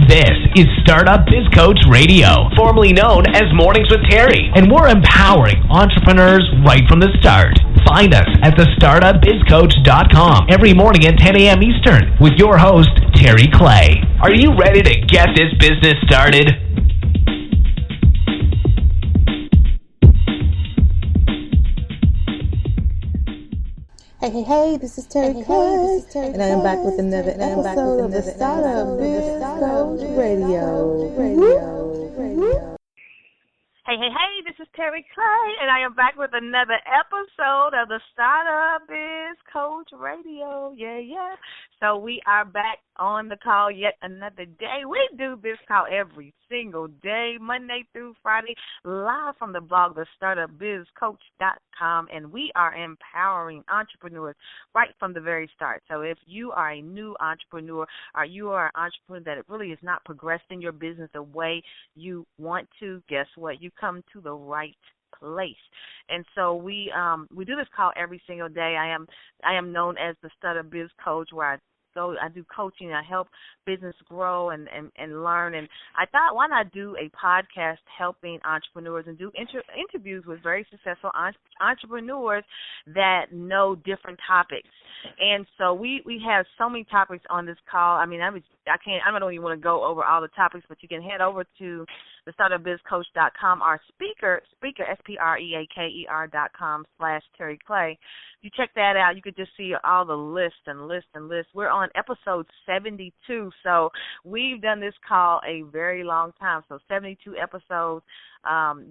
This is Startup Biz Coach Radio, formerly known as Mornings with Terry, and we're empowering entrepreneurs right from the start. Find us at thestartupbizcoach.com every morning at 10 a.m. Eastern with your host, Terry Clay. Are you ready to get this business started? Hey, this is Terry Clay, and I am back with another episode of the Startup Biz Coach Radio. Hey, this is Terry Clay, and I am back with another episode of the Startup Biz Coach Radio. Yeah. So we are back on the call yet another day. We do this call every single day, Monday through Friday, live from the blog, thestartupbizcoach.com, and we are empowering entrepreneurs right from the very start. So if you are a new entrepreneur or you are an entrepreneur that really is not progressing your business the way you want to, guess what? You come to the right place. And so we do this call every single day. I am known as the Startup Biz Coach, where I do coaching. I help business grow and learn. And I thought, why not do a podcast helping entrepreneurs and do interviews with very successful entrepreneurs that know different topics. And so we have so many topics on this call. I mean, I don't even want to go over all the topics, but you can head over to the startupbizcoach.com. Our speaker, SPREAKER.com/Terry Clay. You check that out, you could just see all the lists. We're on episode 72, so we've done this call a very long time. So 72 episodes.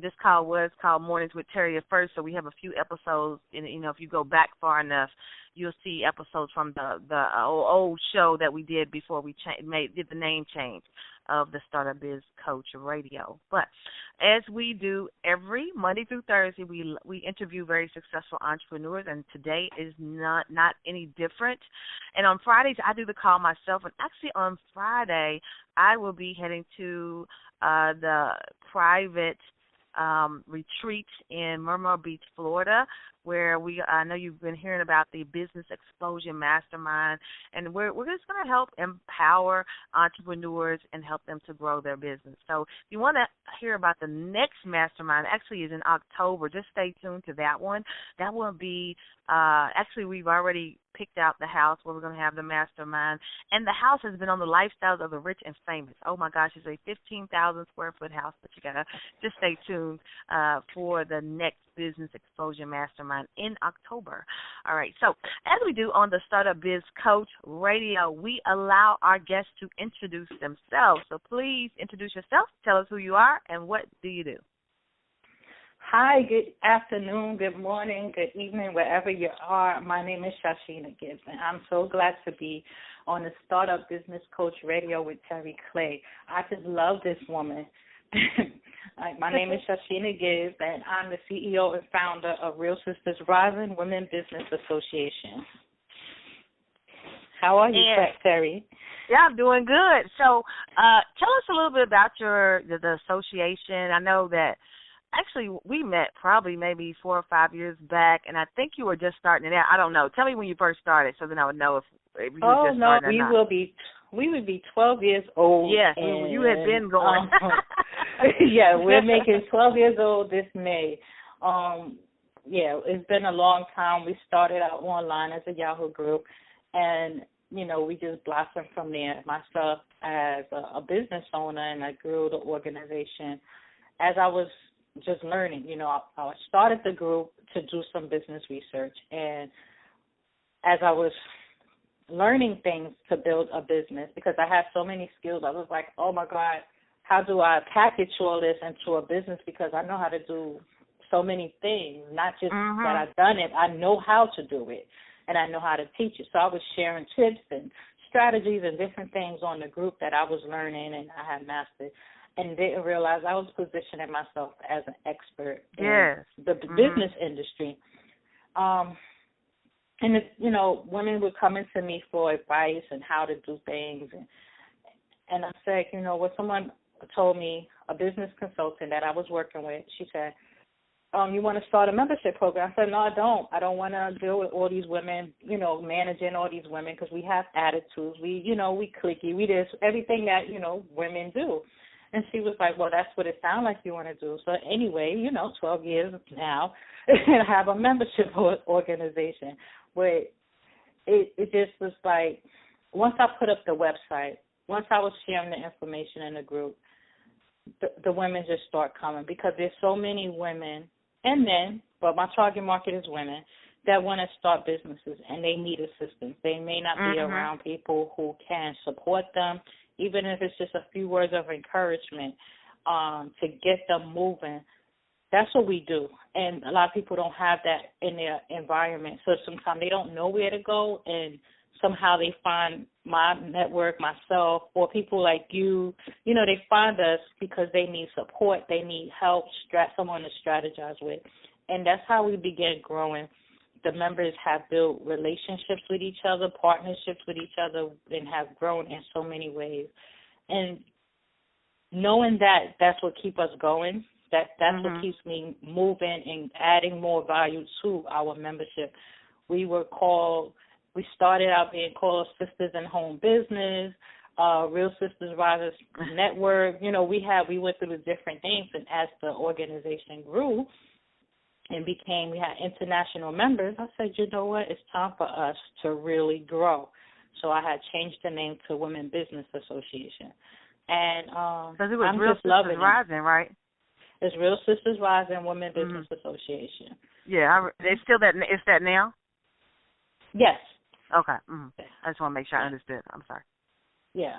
This call was called Mornings with Terry at first, so we have a few episodes. And if you go back far enough, you'll see episodes from the old show that we did before we did the name change of the Startup Biz Coach Radio. But as we do every Monday through Thursday, we interview very successful entrepreneurs, and today is not any different. And on Fridays, I do the call myself, and actually on Friday, I will be heading to the private retreat in Myrtle Beach, Florida, where I know you've been hearing about the Business Explosion Mastermind, and we're just going to help empower entrepreneurs and help them to grow their business. So if you want to hear about the next mastermind, actually is in October. Just stay tuned to that one. That will be actually, we've already picked out the house where we're going to have the mastermind, and the house has been on the Lifestyles of the Rich and Famous. Oh my gosh, it's a 15,000 square foot house, but you gotta just stay tuned for the next Business Explosion Mastermind in October. All right, so as we do on the Startup Biz Coach Radio, we allow our guests to introduce themselves. So please introduce yourself, tell us who you are, and what do you do. Hi, good afternoon, good morning, good evening, wherever you are. My name is Shashina Gibbs, and I'm so glad to be on the Startup Business Coach Radio with Terry Clay. I just love this woman. My name is Shashina Gibbs, and I'm the CEO and founder of Real Sisters Rising Women Business Association. How are you, Terry? Yeah, I'm doing good. So tell us a little bit about the association. I know that actually we met probably maybe 4 or 5 years back, and I think you were just starting it out. I don't know. Tell me when you first started, so then I would know if you were just starting or not. We would be 12 years old. Yes, you had been going. Yeah, we're making 12 years old this May. It's been a long time. We started out online as a Yahoo group, and we just blossomed from there. Myself as a business owner, and I grew the organization as I was just learning. I started the group to do some business research, and as I was learning things to build a business, because I have so many skills, I was like, oh my God, how do I package all this into a business? Because I know how to do so many things, not just that I've done it, I know how to do it, and I know how to teach it. So I was sharing tips and strategies and different things on the group that I was learning and I had mastered, and didn't realize I was positioning myself as an expert in the business industry. And women were coming to me for advice and how to do things, and I said, when someone told me, a business consultant that I was working with, she said, you want to start a membership program? I said, no, I don't. I don't want to deal with all these women, managing all these women because we have attitudes. We cliquey. We just everything that, women do. And she was like, well, that's what it sounds like you want to do. So anyway, 12 years now, and I have a membership organization where it just was like, once I put up the website, once I was sharing the information in the group, the women just start coming because there's so many women and men, but my target market is women, that want to start businesses and they need assistance. They may not be around people who can support them, even if it's just a few words of encouragement to get them moving. That's what we do. And a lot of people don't have that in their environment. So sometimes they don't know where to go, and somehow they find my network, myself, or people like you. They find us because they need support, they need help, someone to strategize with. And that's how we begin growing. The members have built relationships with each other, partnerships with each other, and have grown in so many ways. And knowing that, that's what keeps us going. That's what keeps me moving and adding more value to our membership. We started out being called Sisters in Home Business, Real Sisters Risers Network. We went through the different things, and as the organization grew and we had international members, I said, you know what, it's time for us to really grow. So I had changed the name to Women Business Association. And because it was I'm Real just loving Sisters Rising, right? It's Real Sisters Rising Women Business Association. Yeah, it's still that. It's that now? Yes. Okay. I just want to make sure I understood. I'm sorry. Yeah.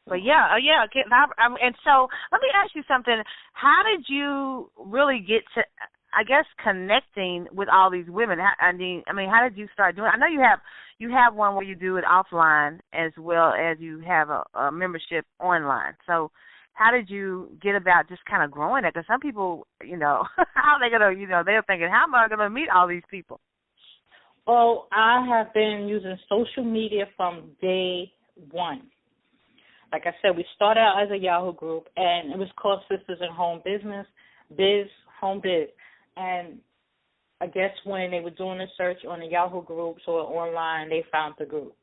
But yeah. And so let me ask you something. How did you really get to, I guess, connecting with all these women? How did you start doing it? I know you have one where you do it offline as well as you have a membership online. So how did you get about just kind of growing it? Because some people, how are they going to, they're thinking, how am I going to meet all these people? Well, I have been using social media from day one. Like I said, we started out as a Yahoo group, and it was called Sisters in Home Business, Home Biz. And I guess when they were doing a search on the Yahoo groups or online, they found the group.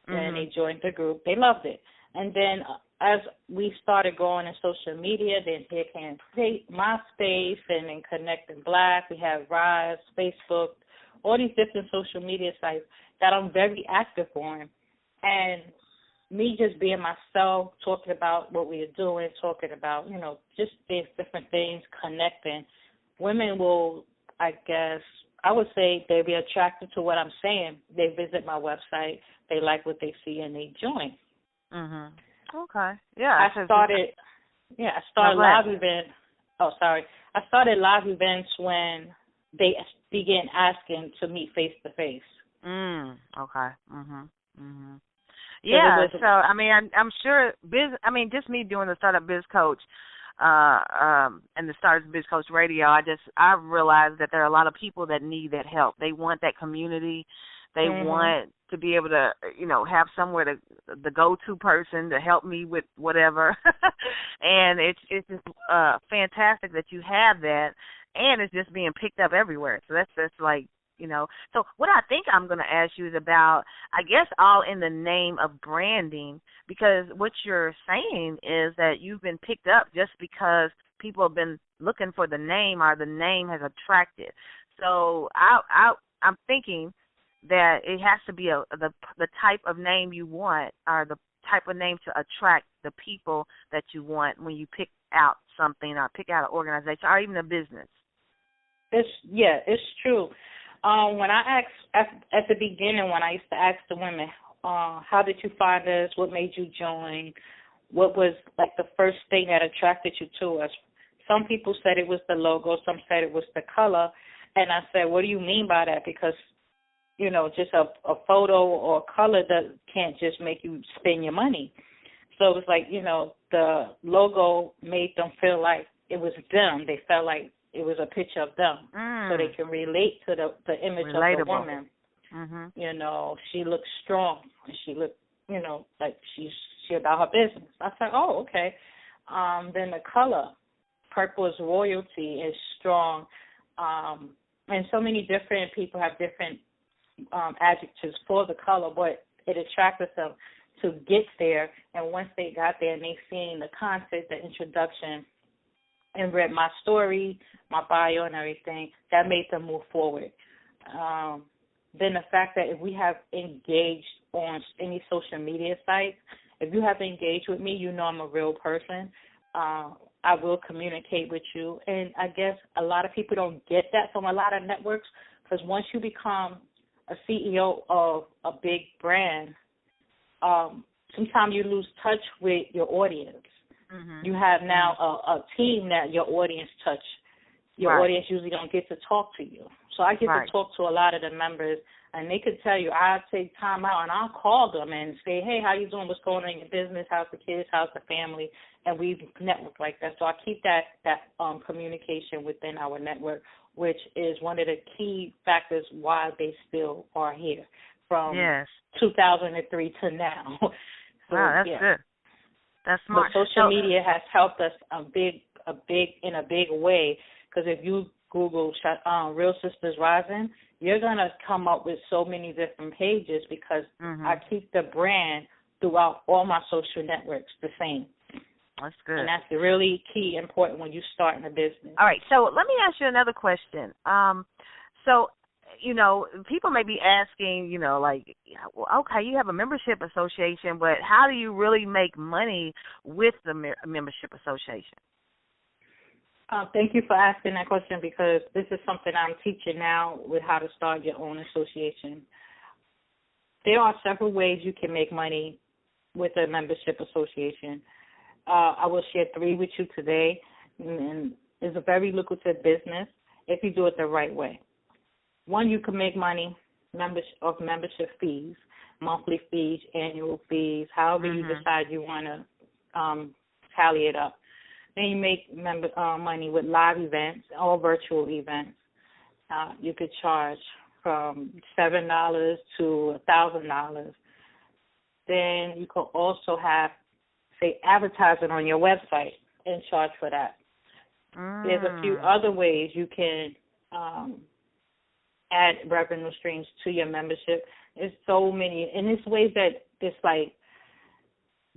And they joined the group. They loved it. And then as we started going in social media, then here came MySpace and then Connecting Black. We have Rise, Facebook, all these different social media sites that I'm very active on. And me just being myself, talking about what we are doing, talking about, just these different things, connecting. Women will, I guess, I would say they'll be attracted to what I'm saying. They visit my website, they like what they see, and they join. Okay. Yeah. I started live events. I started live events when they began asking to meet face to face. Okay. Yeah. So I'm sure just me doing the Startup Biz Coach, and the Startup Biz Coach Radio, I realized that there are a lot of people that need that help. They want that community. They want to be able to, have somewhere the go-to person to help me with whatever. And it's just fantastic that you have that, and it's just being picked up everywhere. So that's like, So what I think I'm going to ask you is about, I guess, all in the name of branding, because what you're saying is that you've been picked up just because people have been looking for the name, or the name has attracted. So I'm thinking that it has to be the type of name you want, or the type of name to attract the people that you want when you pick out something, or pick out an organization, or even a business. It's true. When I asked at the beginning, when I used to ask the women, how did you find us? What made you join? What was like the first thing that attracted you to us? Some people said it was the logo. Some said it was the color. And I said, what do you mean by that? Because just a photo or color that can't just make you spend your money. So it was like, the logo made them feel like it was them. They felt like it was a picture of them, so they can relate to the image Relatable. Of the woman. She looks strong, and she looked, like she about her business. I said, oh, okay. Then the color. purple is royalty, is strong, and so many different people have different adjectives for the color, but it attracted them to get there. And once they got there and they seen the concept, the introduction, and read my story, my bio, and everything, that made them move forward. Then the fact that if we have engaged on any social media sites, if you have engaged with me, you know I'm a real person. I will communicate with you. And I guess a lot of people don't get that from a lot of networks, because once you become a CEO of a big brand, sometimes you lose touch with your audience. Mm-hmm. You have now a team that your audience touch. Your audience usually don't get to talk to you. So I get to talk to a lot of the members, and they could tell you, I take time out and I'll call them and say, hey, how you doing? What's going on in your business? How's the kids? How's the family? And we network like that. So I keep that communication within our network, which is one of the key factors why they still are here from 2003 to now. So, wow, that's good. That's smart. But social media has helped us in a big way, because if you Google Real Sisters Rising, you're going to come up with so many different pages, because I keep the brand throughout all my social networks the same. That's good. And that's really key, important when you start in a business. All right, so let me ask you another question. So, people may be asking, like, okay, you have a membership association, but how do you really make money with the membership association? Thank you for asking that question, because this is something I'm teaching now with how to start your own association. There are several ways you can make money with a membership association. I will share 3 with you today, and it's a very lucrative business if you do it the right way. One, you can make money of membership fees, monthly fees, annual fees, however you decide you want to tally it up. Then you make money with live events or virtual events. You could charge from $7 to $1,000. Then you could also have, say, advertising on your website and charge for that. There's a few other ways you can add revenue streams to your membership. There's so many, and there's ways that it's like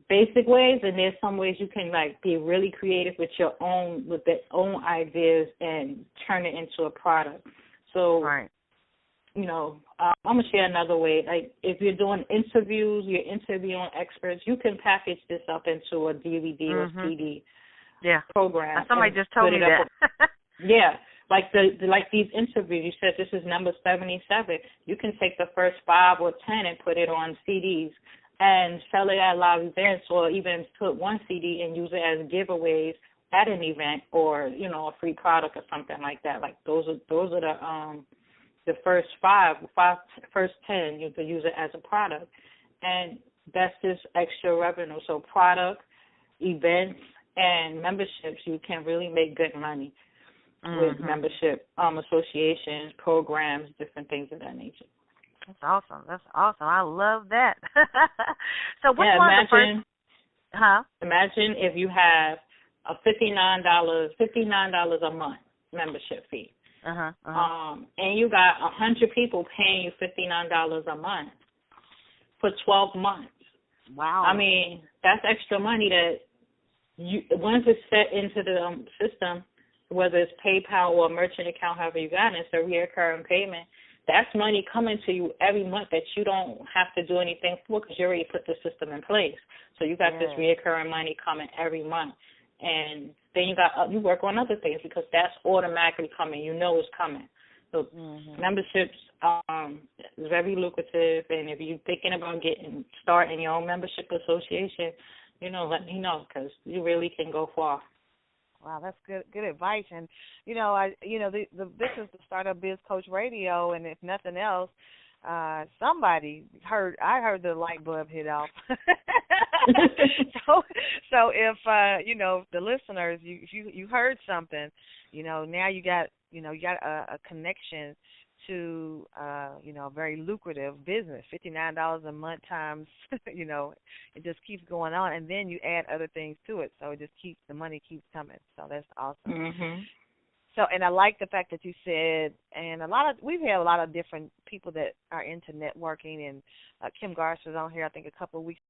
basic ways, and there's some ways you can like be really creative with your own ideas and turn it into a product. So, I'm gonna share another way. Like if you're doing interviews, you're interviewing experts, you can package this up into a DVD or CD program. Somebody just told me that. Like these interviews, you said this is number 77. You can take the first 5 or 10 and put it on CDs and sell it at live events, or even put one CD and use it as giveaways at an event, or a free product or something like that. Like those are the first 5, first 10. You can use it as a product, and that's just extra revenue. So product, events, and memberships, you can really make good money with membership associations, programs, different things of that nature. That's awesome. I love that. So what's one of the first? Imagine if you have a $59 a month membership fee. And you got 100 people paying you $59 a month for 12 months. Wow. I mean, that's extra money that once it's set into the system, whether it's PayPal or a merchant account, however you got it, it's a recurring payment. That's money coming to you every month that you don't have to do anything for, because you already put the system in place. So you got this recurring money coming every month. And then you work on other things, because that's automatically coming. You know it's coming. So memberships is very lucrative. And if you're thinking about starting your own membership association, let me know, because you really can go far. Wow, that's good advice. And this is the Startup Biz Coach Radio, and if nothing else, somebody heard the light bulb hit off. so if the listeners, you heard something, now you got a connection to a very lucrative business. $59 a month times, it just keeps going on, and then you add other things to it, so it just keeps the money keeps coming. So that's awesome. Mhm. So, and I like the fact that you said, and we've had a lot of different people that are into networking, and Kim Garst was on here, I think, a couple of weeks